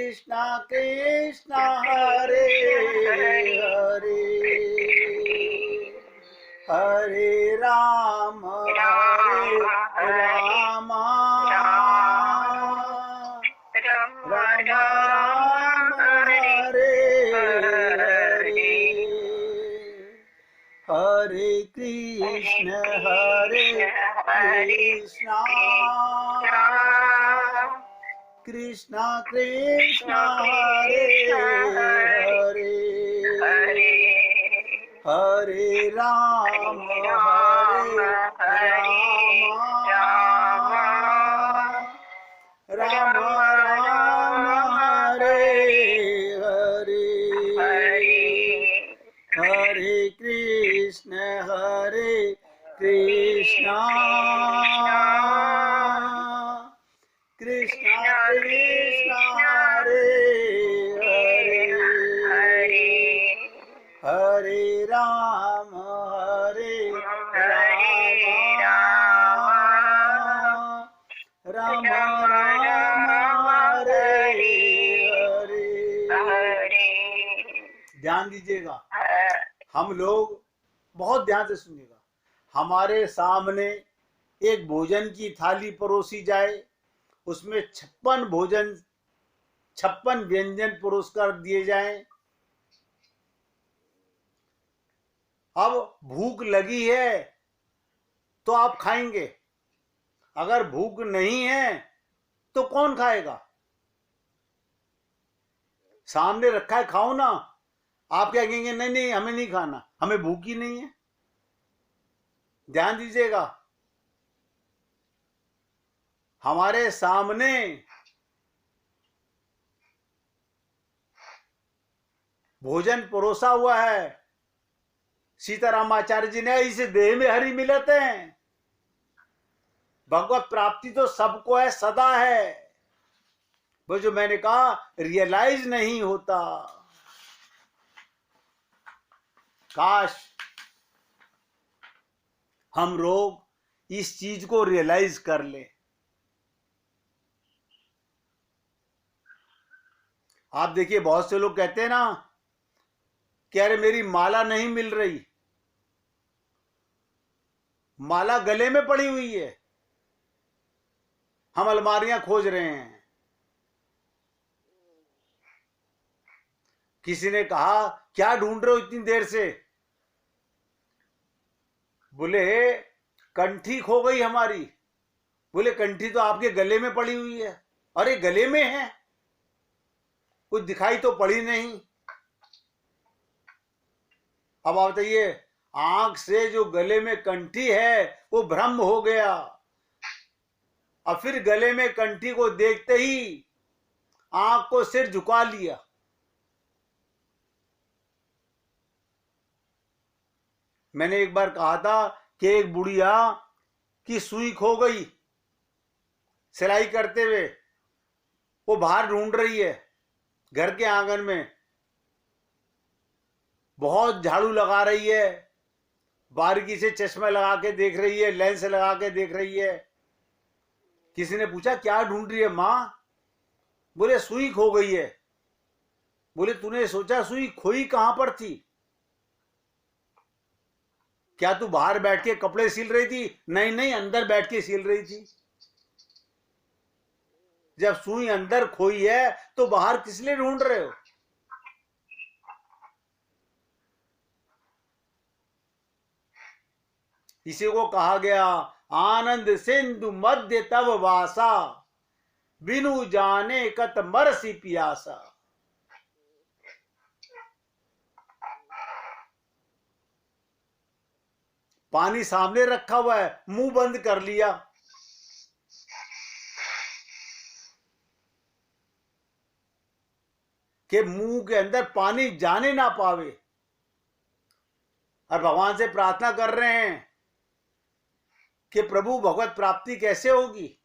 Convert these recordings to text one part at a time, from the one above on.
कृष्णा कृष्णा हरे हरे, हरे राम राम राम राम हरे हरे, हरे कृष्ण कृष्णा कृष्णा कृष्णा हरे हरे, हरे राम राम राम हरे हरे, हरे कृष्ण कृष्णा कृष्णा कृष्णा हरे हरे, हरे राम राम राम हरे हरे। ध्यान दीजिएगा, हम लोग बहुत ध्यान से सुनिएगा। हमारे सामने एक भोजन की थाली परोसी जाए, उसमें 56 व्यंजन पुरस्कार दिए जाएं। अब भूख लगी है तो आप खाएंगे, अगर भूख नहीं है तो कौन खाएगा? सामने रखा है, खाओ ना। आप क्या कहेंगे? नहीं नहीं, हमें नहीं खाना, हमें भूख ही नहीं है। ध्यान दीजिएगा, हमारे सामने भोजन परोसा हुआ है। सीतारामाचार्य जी ने इस देह में हरि मिलत हैं। भगवत प्राप्ति तो सबको है, सदा है। वो जो मैंने कहा रियलाइज नहीं होता। काश हम लोग इस चीज को रियलाइज कर ले। आप देखिए, बहुत से लोग कहते हैं ना कि अरे मेरी माला नहीं मिल रही, माला गले में पड़ी हुई है, हम अलमारियां खोज रहे हैं। किसी ने कहा क्या ढूंढ रहे हो इतनी देर से? बोले कंठी खो गई हमारी। बोले कंठी तो आपके गले में पड़ी हुई है। अरे गले में है, कुछ दिखाई तो पड़ी नहीं। अब आप बताइए, आंख से जो गले में कंठी है वो भ्रम हो गया, और फिर गले में कंठी को देखते ही आंख को सिर झुका लिया। मैंने एक बार कहा था कि एक बुढ़िया की सुई खो गई, सिलाई करते हुए वो बाहर ढूंढ रही है, घर के आंगन में बहुत झाड़ू लगा रही है, बारीकी से चश्मा लगा के देख रही है, लेंस लगा के देख रही है। किसी ने पूछा क्या ढूंढ रही है मां? बोले सुई खो गई है। बोले तूने सोचा सुई खोई कहां पर थी? क्या तू बाहर बैठ के कपड़े सिल रही थी? नहीं नहीं, अंदर बैठ के सिल रही थी। जब सुई अंदर खोई है तो बाहर किस लिए ढूंढ रहे हो? इसी को कहा गया आनंद सिंधु मध्य तब वासा, बिनु जाने कत मरसी पियासा। पानी सामने रखा हुआ है, मुंह बंद कर लिया, कि मुंह के अंदर पानी जाने ना पावे। और भगवान से प्रार्थना कर रहे हैं कि प्रभु भगवत प्राप्ति कैसे होगी?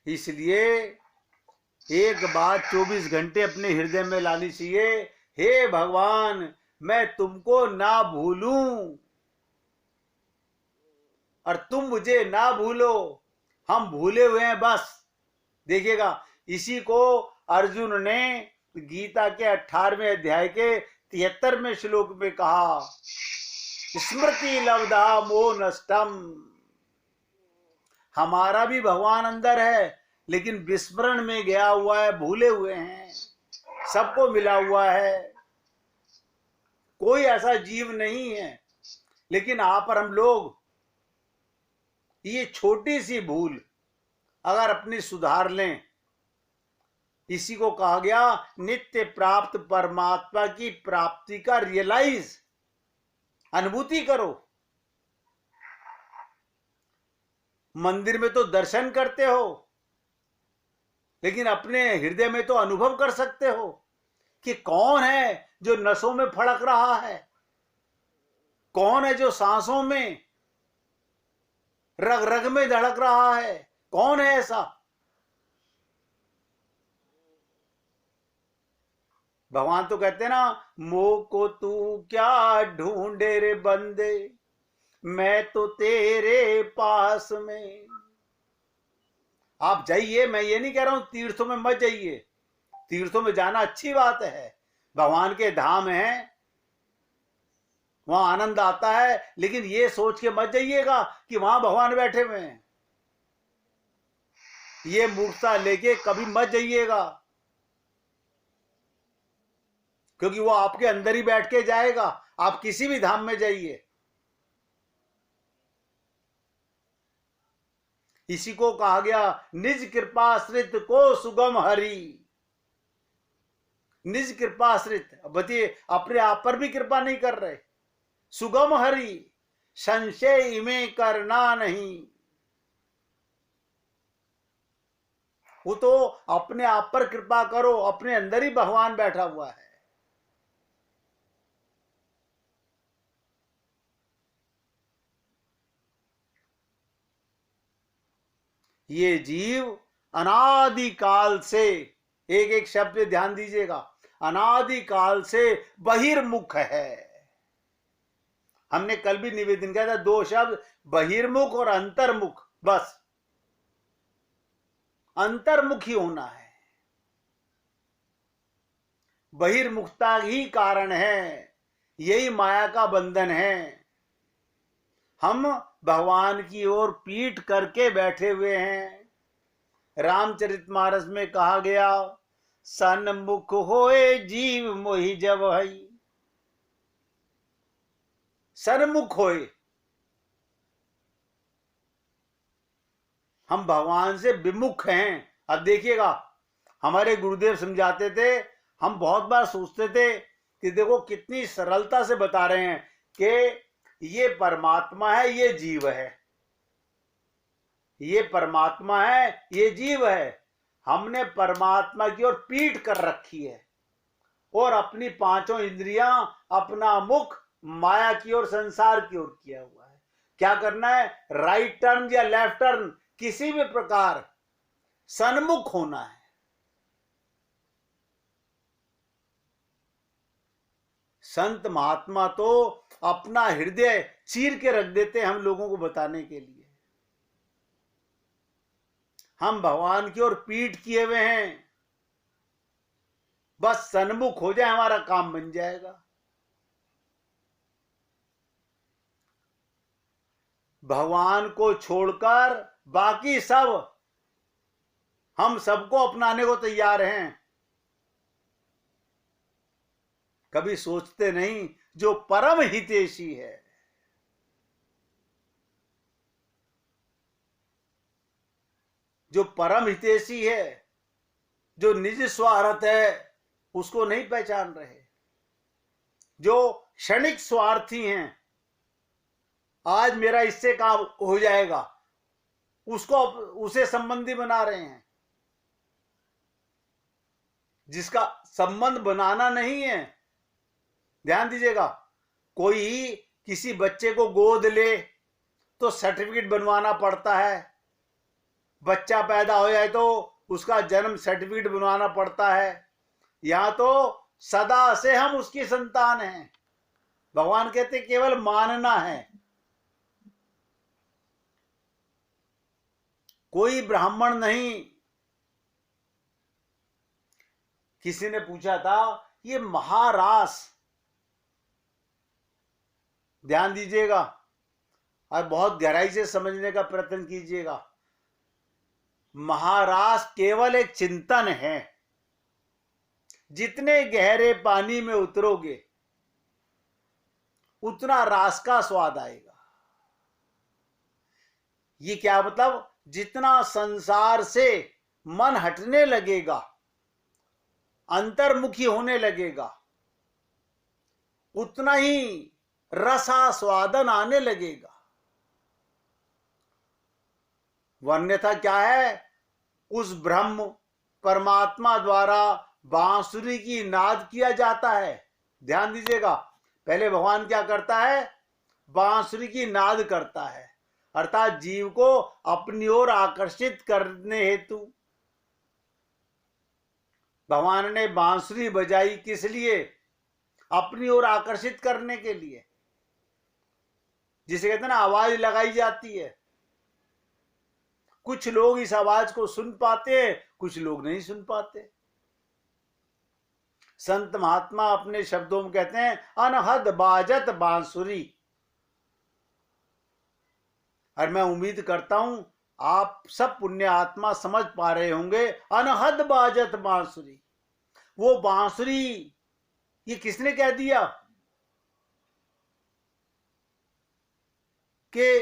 इसलिए एक बात 24 घंटे अपने हृदय में लानी चाहिए, हे भगवान मैं तुमको ना भूलूं, और तुम मुझे ना भूलो, हम भूले हुए हैं बस। देखिएगा, इसी को अर्जुन ने गीता के 18वें अध्याय के 73वें श्लोक में कहा, स्मृति लब्धा मो नष्टम। हमारा भी भगवान अंदर है, लेकिन विस्मरण में गया हुआ है, भूले हुए हैं, सबको मिला हुआ है, कोई ऐसा जीव नहीं है। लेकिन आप और हम लोग ये छोटी सी भूल अगर अपनी सुधार लें, इसी को कहा गया नित्य प्राप्त परमात्मा की प्राप्ति का रियलाइज, अनुभूति करो। मंदिर में तो दर्शन करते हो, लेकिन अपने हृदय में तो अनुभव कर सकते हो कि कौन है जो नसों में फड़क रहा है, कौन है जो सांसों में, रग रग में धड़क रहा है, कौन है ऐसा। भगवान तो कहते हैं ना, मोह को तू क्या ढूंढे रे बंदे, मैं तो तेरे पास में। आप जाइए, मैं ये नहीं कह रहा हूं तीर्थों में मत जाइए, तीर्थों में जाना अच्छी बात है, भगवान के धाम है, वहां आनंद आता है, लेकिन ये सोच के मत जाइएगा कि वहां भगवान बैठे हुए हैं। ये मूर्खता लेके कभी मत जाइएगा, क्योंकि वो आपके अंदर ही बैठ के जाएगा। आप किसी भी धाम में जाइए, इसी को कहा गया निज कृपाश्रित को सुगम हरि। निज कृपाश्रित, बताइए अपने आप पर भी कृपा नहीं कर रहे। सुगम हरि संशय में करना नहीं, वो तो अपने आप पर कृपा करो, अपने अंदर ही भगवान बैठा हुआ है। ये जीव अनादिकाल से, एक एक शब्द पे ध्यान दीजिएगा, अनादिकाल से बहिर्मुख है। हमने कल भी निवेदन किया था, दो शब्द, बहिर्मुख और अंतर्मुख, बस अंतर्मुखी होना है। बहिर्मुखता ही कारण है, यही माया का बंधन है। हम भगवान की ओर पीठ करके बैठे हुए हैं। रामचरितमानस में कहा गया, सन्मुख होए जीव मोहि जब हई। सन्मुख होए, हम भगवान से विमुख हैं। अब देखिएगा, हमारे गुरुदेव समझाते थे, हम बहुत बार सोचते थे कि देखो कितनी सरलता से बता रहे हैं कि ये परमात्मा है, ये जीव है, ये परमात्मा है, ये जीव है। हमने परमात्मा की ओर पीठ कर रखी है और अपनी पांचों इंद्रियां, अपना मुख माया की ओर, संसार की ओर किया हुआ है। क्या करना है? राइट टर्न या लेफ्ट टर्न, किसी भी प्रकार सन्मुख होना है। संत महात्मा तो अपना हृदय चीर के रख देते हैं हम लोगों को बताने के लिए। हम भगवान की ओर पीठ किए हुए हैं, बस सन्मुख हो जाए, हमारा काम बन जाएगा। भगवान को छोड़कर बाकी सब, हम सबको अपनाने को तैयार हैं। कभी सोचते नहीं जो परम हितैषी है, जो परम हितैषी है, जो निज स्वार्थ है, उसको नहीं पहचान रहे। जो क्षणिक स्वार्थी हैं, आज मेरा इससे काम हो जाएगा, उसको उसे संबंधी बना रहे हैं, जिसका संबंध बनाना नहीं है। ध्यान दीजिएगा, कोई किसी बच्चे को गोद ले तो सर्टिफिकेट बनवाना पड़ता है, बच्चा पैदा हो जाए तो उसका जन्म सर्टिफिकेट बनवाना पड़ता है। यहां तो सदा से हम उसकी संतान हैं। भगवान कहते केवल मानना है। कोई ब्राह्मण नहीं। किसी ने पूछा था ये महारास, ध्यान दीजिएगा और बहुत गहराई से समझने का प्रयत्न कीजिएगा। महारास केवल एक चिंतन है। जितने गहरे पानी में उतरोगे उतना रास का स्वाद आएगा। ये क्या मतलब? जितना संसार से मन हटने लगेगा, अंतर्मुखी होने लगेगा, उतना ही रसास्वादन आने लगेगा। वन्यथा क्या है? उस ब्रह्म परमात्मा द्वारा बांसुरी की नाद किया जाता है। ध्यान दीजिएगा, पहले भगवान क्या करता है? बांसुरी की नाद करता है, अर्थात जीव को अपनी ओर आकर्षित करने हेतु भगवान ने बांसुरी बजाई। किस लिए? अपनी ओर आकर्षित करने के लिए। जिसे कहते हैं ना, आवाज लगाई जाती है। कुछ लोग इस आवाज को सुन पाते हैं, कुछ लोग नहीं सुन पाते। संत महात्मा अपने शब्दों में कहते हैं, अनहद बाजत बांसुरी। और मैं उम्मीद करता हूं आप सब पुण्य आत्मा समझ पा रहे होंगे, अनहद बाजत बांसुरी। वो बांसुरी ये किसने कह दिया कि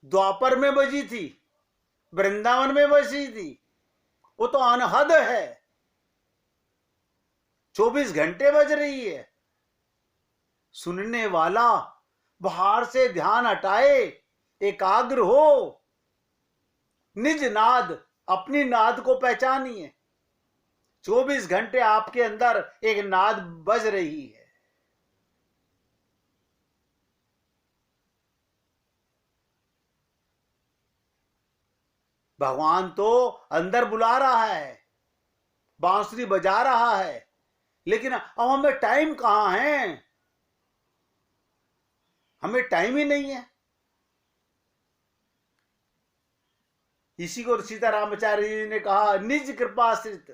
द्वापर में बजी थी, वृंदावन में बजी थी? वो तो अनहद है, 24 घंटे बज रही है। सुनने वाला बाहर से ध्यान हटाए, एकाग्र हो, निज नाद, अपनी नाद को पहचानिए। 24 घंटे आपके अंदर एक नाद बज रही है। भगवान तो अंदर बुला रहा है, बांसुरी बजा रहा है, लेकिन अब हमें टाइम कहां है? हमें टाइम ही नहीं है। इसी को सीता रामाचार्य जी ने कहा, निज कृपाश्रित।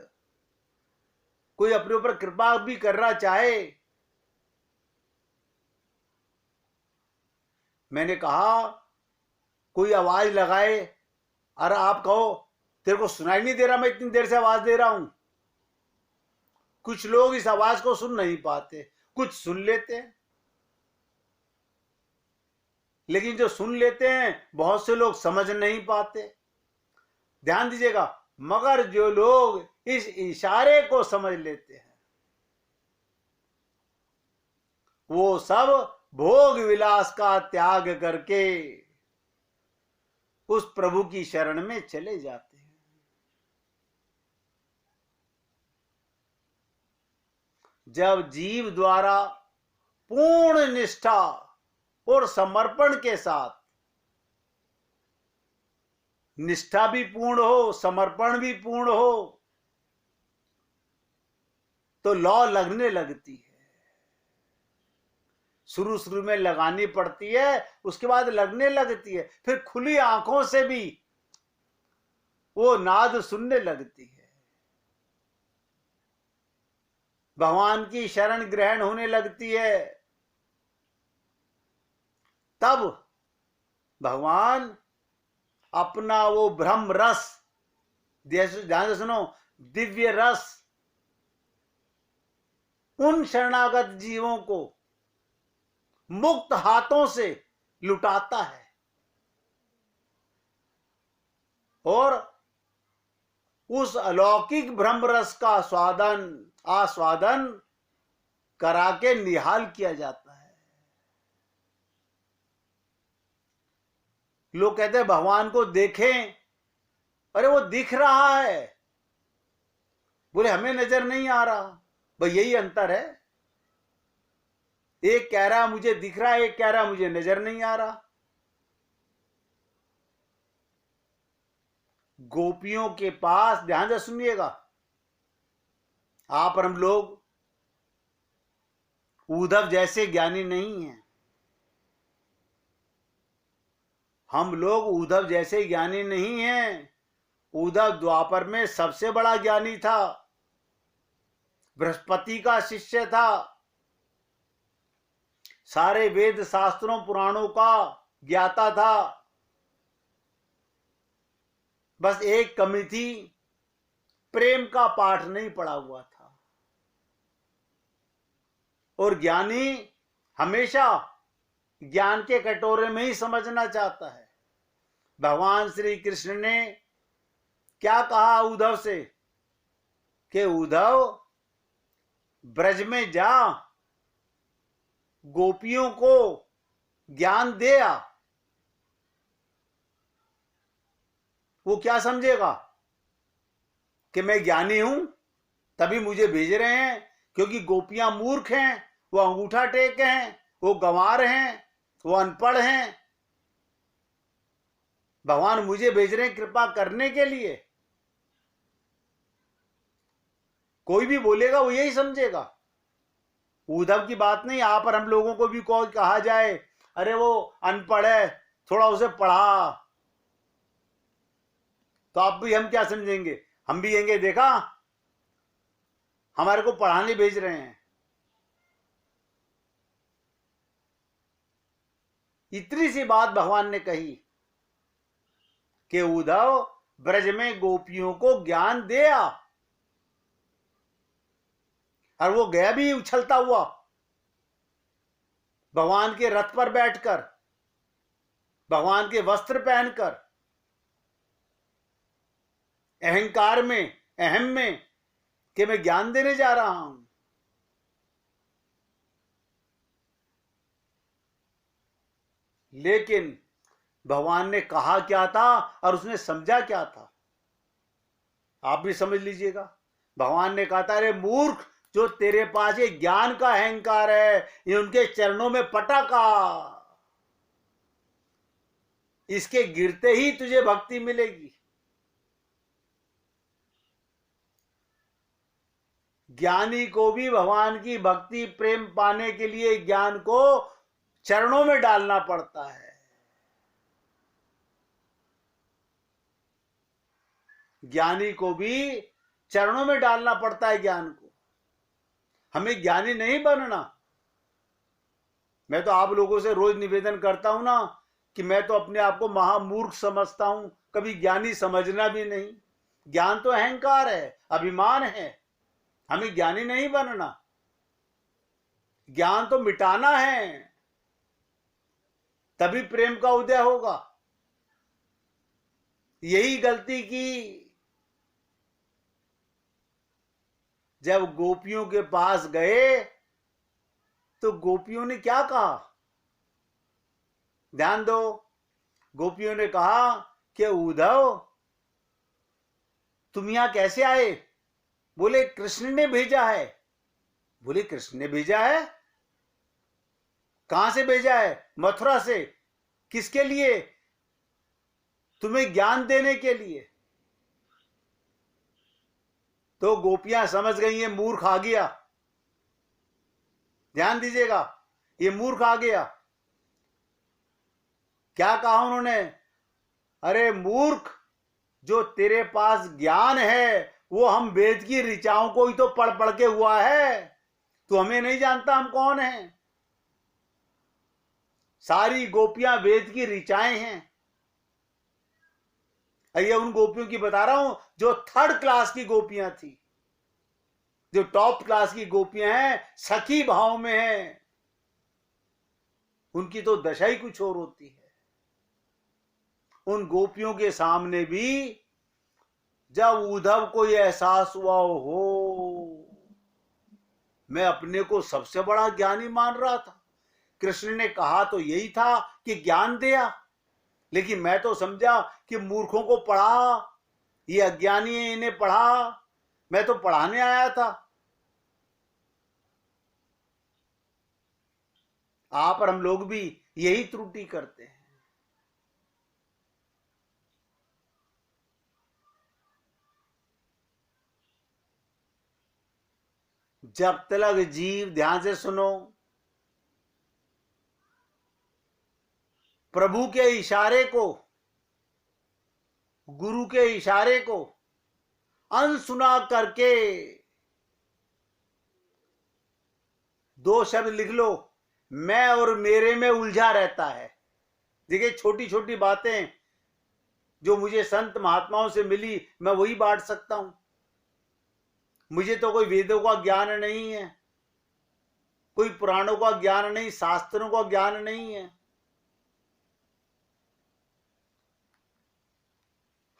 कोई अपने ऊपर कृपा भी करना चाहे, मैंने कहा कोई आवाज लगाए और आप कहो तेरे को सुनाई नहीं दे रहा, मैं इतनी देर से आवाज दे रहा हूं। कुछ लोग इस आवाज को सुन नहीं पाते, कुछ सुन लेते हैं। लेकिन जो सुन लेते हैं, बहुत से लोग समझ नहीं पाते। ध्यान दीजिएगा, मगर जो लोग इस इशारे को समझ लेते हैं, वो सब भोग विलास का त्याग करके उस प्रभु की शरण में चले जाते हैं। जब जीव द्वारा पूर्ण निष्ठा और समर्पण के साथ, निष्ठा भी पूर्ण हो, समर्पण भी पूर्ण हो, तो लौ लगने लगती है। शुरू शुरू में लगानी पड़ती है, उसके बाद लगने लगती है, फिर खुली आंखों से भी वो नाद सुनने लगती है। भगवान की शरण ग्रहण होने लगती है। तब भगवान अपना वो ब्रह्म रस, ध्यान से सुनो, दिव्य रस उन शरणागत जीवों को मुक्त हाथों से लुटाता है और उस अलौकिक ब्रह्म रस का आस्वादन करा के निहाल किया जाता है। लोग कहते हैं भगवान को देखें, अरे वो दिख रहा है, बोले हमें नजर नहीं आ रहा। भाई यही अंतर है, एक कह रहा मुझे दिख रहा है, एक कह रहा मुझे नजर नहीं आ रहा। गोपियों के पास, ध्यान से सुनिएगा, आप और हम लोग उद्धव जैसे ज्ञानी नहीं हैं। हम लोग उद्धव जैसे ज्ञानी नहीं हैं। उद्धव द्वापर में सबसे बड़ा ज्ञानी था, बृहस्पति का शिष्य था, सारे वेद शास्त्रों पुराणों का ज्ञाता था। बस एक कमी थी, प्रेम का पाठ नहीं पढ़ा हुआ था। और ज्ञानी हमेशा ज्ञान के कटोरे में ही समझना चाहता है। भगवान श्री कृष्ण ने क्या कहा उद्धव से कि उद्धव ब्रज में जा, गोपियों को ज्ञान दे आ। वो क्या समझेगा कि मैं ज्ञानी हूं तभी मुझे भेज रहे हैं, क्योंकि गोपियां मूर्ख हैं, वो अंगूठा टेक हैं, वो गंवार हैं, वो अनपढ़ हैं। भगवान मुझे भेज रहे हैं कृपा करने के लिए। कोई भी बोलेगा वो यही समझेगा। उद्धव की बात नहीं, यहां पर हम लोगों को भी कोई कहा जाए अरे वो अनपढ़ है, थोड़ा उसे पढ़ा, तो आप भी हम क्या समझेंगे? हम भी कहेंगे देखा हमारे को पढ़ाने भेज रहे हैं। इतनी सी बात भगवान ने कही कि उद्धव ब्रज में गोपियों को ज्ञान दे आ। और वो गया भी उछलता हुआ, भगवान के रथ पर बैठकर, भगवान के वस्त्र पहनकर, अहंकार में, अहम में कि मैं ज्ञान देने जा रहा हूं। लेकिन भगवान ने कहा क्या था और उसने समझा क्या था, आप भी समझ लीजिएगा। भगवान ने कहा था अरे मूर्ख, जो तेरे पास ये ज्ञान का अहंकार है, ये उनके चरणों में पटाका, इसके गिरते ही तुझे भक्ति मिलेगी। ज्ञानी को भी भगवान की भक्ति प्रेम पाने के लिए ज्ञान को चरणों में डालना पड़ता है। ज्ञानी को भी चरणों में डालना पड़ता है ज्ञान को। हमें ज्ञानी नहीं बनना। मैं तो आप लोगों से रोज निवेदन करता हूं ना कि मैं तो अपने आप को महामूर्ख समझता हूं, कभी ज्ञानी समझना भी नहीं। ज्ञान तो अहंकार है, अभिमान है। हमें ज्ञानी नहीं बनना, ज्ञान तो मिटाना है, तभी प्रेम का उदय होगा। यही गलती की जब गोपियों के पास गए तो गोपियों ने क्या कहा, ध्यान दो। गोपियों ने कहा कि उद्धव तुम यहां कैसे आए? बोले कृष्ण ने भेजा है। बोले कृष्ण ने भेजा है? कहां से भेजा है? मथुरा से। किसके लिए? तुम्हें ज्ञान देने के लिए। तो गोपियां समझ गई ये मूर्ख आ गया। ध्यान दीजिएगा, ये मूर्ख आ गया। क्या कहा उन्होंने? अरे मूर्ख, जो तेरे पास ज्ञान है वो हम वेद की ऋचाओं को ही तो पढ़ पढ़ के हुआ है, तू हमें नहीं जानता हम कौन हैं। सारी गोपियां वेद की ऋचाएं हैं। ये उन गोपियों की बता रहा हूं जो थर्ड क्लास की गोपियां थी। जो टॉप क्लास की गोपियां हैं, सखी भाव में हैं, उनकी तो दशा ही कुछ और होती है। उन गोपियों के सामने भी जब उद्धव को यह एहसास हुआ हो, मैं अपने को सबसे बड़ा ज्ञानी मान रहा था, कृष्ण ने कहा तो यही था कि ज्ञान दिया, लेकिन मैं तो समझा कि मूर्खों को पढ़ा, ये अज्ञानी है इन्हें पढ़ा, मैं तो पढ़ाने आया था। आप और हम लोग भी यही त्रुटि करते हैं। जब तक जीव, ध्यान से सुनो, प्रभु के इशारे को गुरु के इशारे को अनसुना करके दो शब्द लिख लो, मैं और मेरे में उलझा रहता है। देखिए, छोटी छोटी बातें जो मुझे संत महात्माओं से मिली, मैं वही बांट सकता हूं। मुझे तो कोई वेदों का ज्ञान नहीं है, कोई पुराणों का ज्ञान नहीं, शास्त्रों का ज्ञान नहीं है।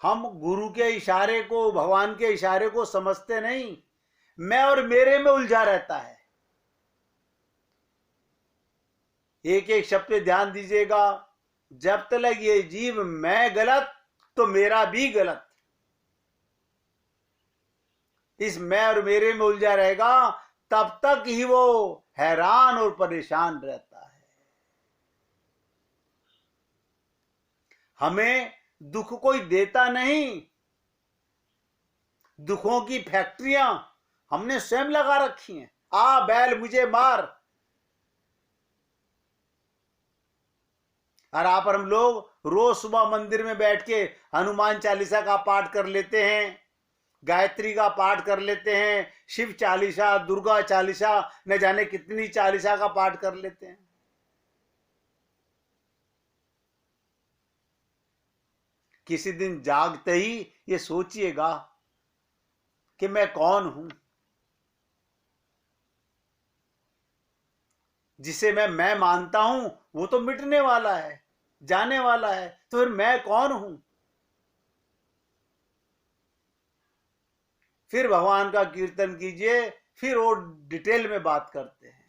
हम गुरु के इशारे को, भगवान के इशारे को समझते नहीं, मैं और मेरे में उलझा रहता है। एक एक शब्द पे ध्यान दीजिएगा। जब तक ये जीव मैं गलत तो मेरा भी गलत, इस मैं और मेरे में उलझा रहेगा, तब तक ही वो हैरान और परेशान रहता है। हमें दुख कोई देता नहीं, दुखों की फैक्ट्रियां हमने स्वयं लगा रखी हैं। आ बैल मुझे मार। और आप और हम लोग रोज सुबह मंदिर में बैठ के हनुमान चालीसा का पाठ कर लेते हैं, गायत्री का पाठ कर लेते हैं, शिव चालीसा, दुर्गा चालीसा, न जाने कितनी चालीसा का पाठ कर लेते हैं। किसी दिन जागते ही ये सोचिएगा कि मैं कौन हूं। जिसे मैं मानता हूं वो तो मिटने वाला है, जाने वाला है, तो फिर मैं कौन हूं। फिर भगवान का कीर्तन कीजिए, फिर वो डिटेल में बात करते हैं।